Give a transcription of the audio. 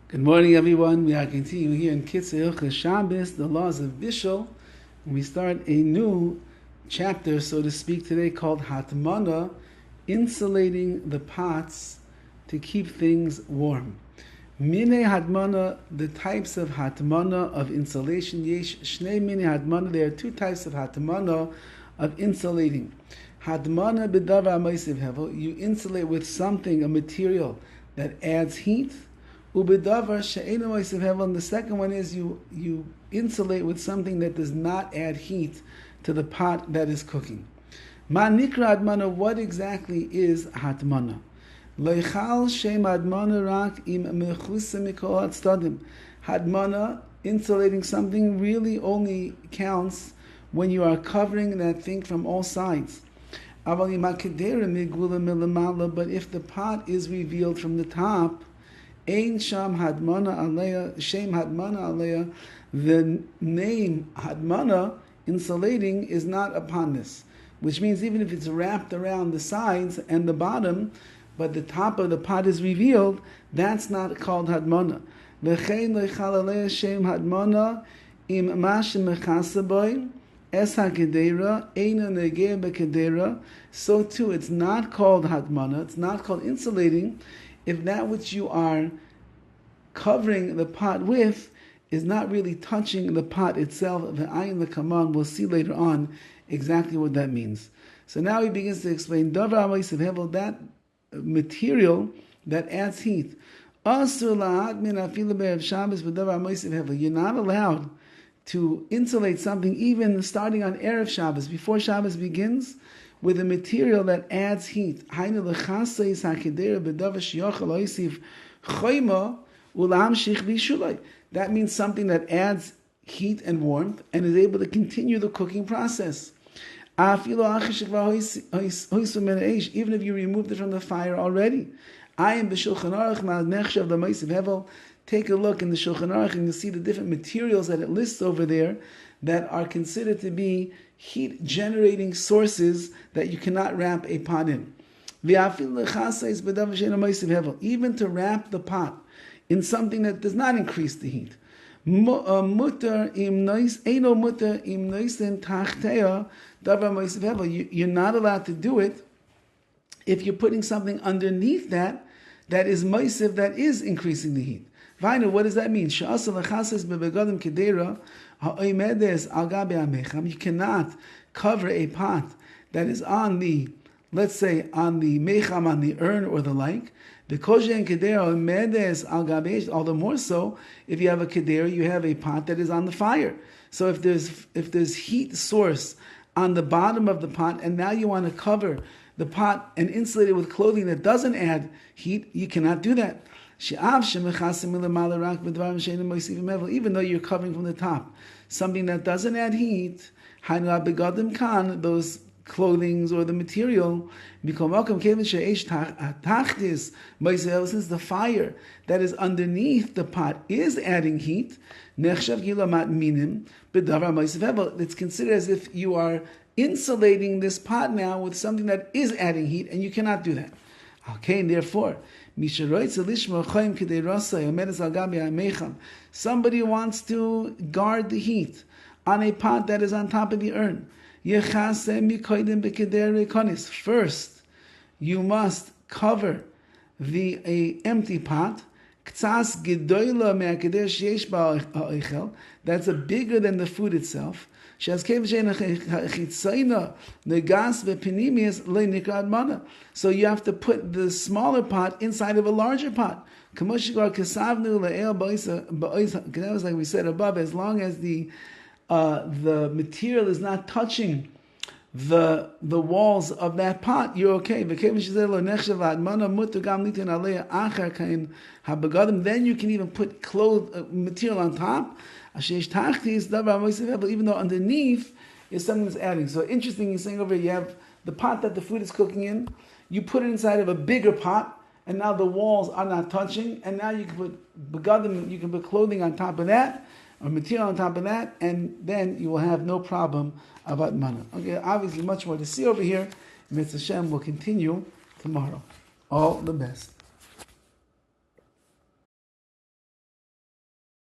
Good morning, everyone. We are continuing here in KITZUR, HILCHOS, SHABBOS, the laws of Bishul. And we start a new chapter, so to speak, today called HATMANA, insulating the pots to keep things warm. Mine HATMANA, the types of HATMANA of insulation. Yesh Shnei Mine HATMANA, there are two types of HATMANA of insulating. HATMANA b'davar ma'isiv hevel, you insulate with something, a material that adds heat. Ubedavar she'enu ma'isiv hevel, and the second one is you insulate with something that does not add heat to the pot that is cooking. Ma nikra HATMANA, what exactly is HATMANA? Leichal shem HATMANA rak im mechusa mikol hatzadim. HATMANA, insulating something, really only counts when you are covering that thing from all sides. But if the pot is revealed from the top, Ein sham HATMANA aleya, shem HATMANA aleya, the name HATMANA, insulating, is not upon this. Which means even if it's wrapped around the sides and the bottom, but the top of the pot is revealed, that's not called HATMANA. V'chein leichal aleya shem HATMANA im ma shemechasa boy es hakedera eina negeh bekedera. So too, it's not called HATMANA, it's not called insulating, if that which you are covering the pot with is not really touching the pot itself. V'ayin l'kaman, we'll see later on exactly what that means. So now he begins to explain davar ma'isiv hevel, that material that adds heat. Asur la'hatmin afilu be'erev Shabbos b'davar ma'isiv hevel. You're not allowed to insulate something even starting on Erev Shabbos, before Shabbos begins, with a material that adds heat. That means something that adds heat and warmth and is able to continue the cooking process. Even if you removed it from the fire already. Take a look in the Shulchan Aruch and you'll see the different materials that it lists over there that are considered to be heat-generating sources that you cannot wrap a pot in. Even to wrap the pot in something that does not increase the heat. You're not allowed to do it if you're putting something underneath that is moisiv, that is increasing the heat. Vainu, what does that mean? You cannot cover a pot that is on the, let's say, on the mecham, on the urn or the like. All the more so, if you have a kedera, you have a pot that is on the fire. So if there's heat source on the bottom of the pot, and now you want to cover the pot and insulate it with clothing that doesn't add heat, you cannot do that. Even though you're covering from the top something that doesn't add heat, those clothings or the material, since the fire that is underneath the pot is adding heat, it's considered as if you are insulating this pot now with something that is adding heat, and you cannot do that. Okay, and therefore, somebody wants to guard the heat on a pot that is on top of the urn. First, you must cover the empty pot. That's bigger than the food itself. So you have to put the smaller pot inside of a larger pot. That was like we said above, as long as the material is not touching the walls of that pot, you're okay. Then you can even put material on top, even though underneath is something that's adding. So interesting, he's saying over here, you have the pot that the food is cooking in, you put it inside of a bigger pot, and now the walls are not touching, and now you can put begadim, you can put clothing on top of that, or material on top of that, and then you will have no problem about mana. Okay, obviously much more to see over here. Mitzvah Hashem will continue tomorrow. All the best.